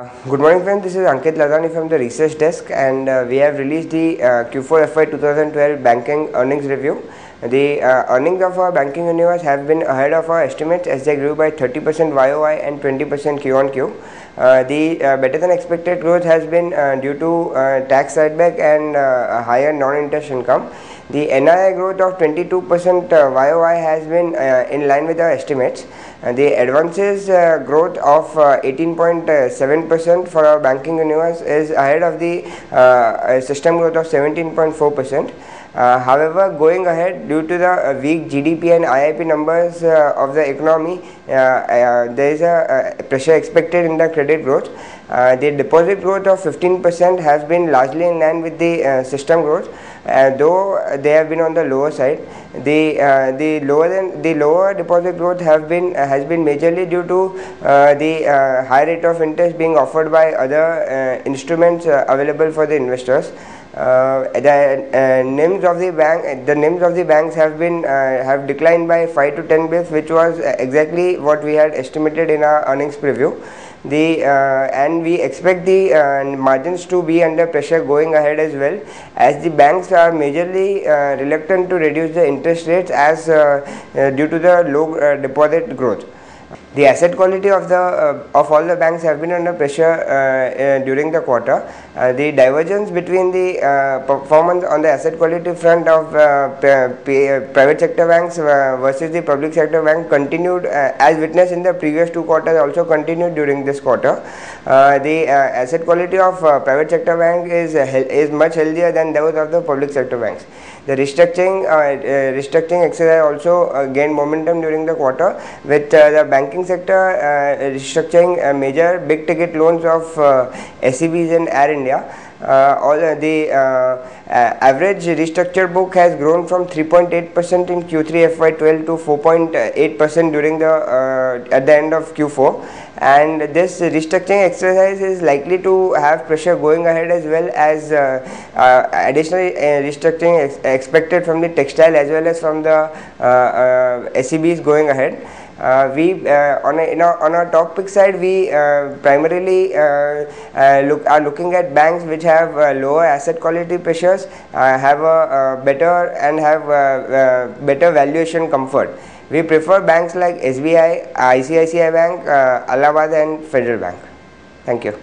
Good morning friends, this is Ankit Ladani from the research desk, and we have released the Q4 FY 2012 banking earnings review. The earnings of our banking universe have been ahead of our estimates as they grew by 30% YOY and 20% Q on Q. The better than expected growth has been due to tax writeback and higher non-interest income. The NII growth of 22% YOY has been in line with our estimates. The advances growth of 18.7% for our banking universe is ahead of the system growth of 17.4%. However, going ahead, due to the weak GDP and IIP numbers of the economy, there is a pressure expected in the credit growth. The deposit growth of 15% has been largely in line with the system growth, though they have been on the lower side. The lower deposit growth has been majorly due to the high rate of interest being offered by other instruments available for the investors. The NIMs of the banks have declined by 5 to 10 bps, which was exactly what we had estimated in our earnings preview. And we expect the margins to be under pressure going ahead as well, as the banks are majorly reluctant to reduce the interest rates as due to the low deposit growth. The asset quality of all the banks have been under pressure during the quarter. The divergence between the performance on the asset quality front of private sector banks versus the public sector bank continued, as witnessed in the previous 2 quarters, also continued during this quarter. The asset quality of private sector bank is much healthier than those of the public sector banks. The restructuring exercise also gained momentum during the quarter, with the banking sector restructuring major big ticket loans of SEBs and Air India. Average restructured book has grown from 3.8% in Q3 FY12 to 4.8% during at the end of Q4, and this restructuring exercise is likely to have pressure going ahead, as well as additional restructuring expected from the textile as well as from the SEBs going ahead. On our top pick side, we primarily are looking at banks which have lower asset quality pressures, have a better valuation comfort. We prefer banks like SBI, ICICI Bank, Allahabad and Federal Bank. Thank you.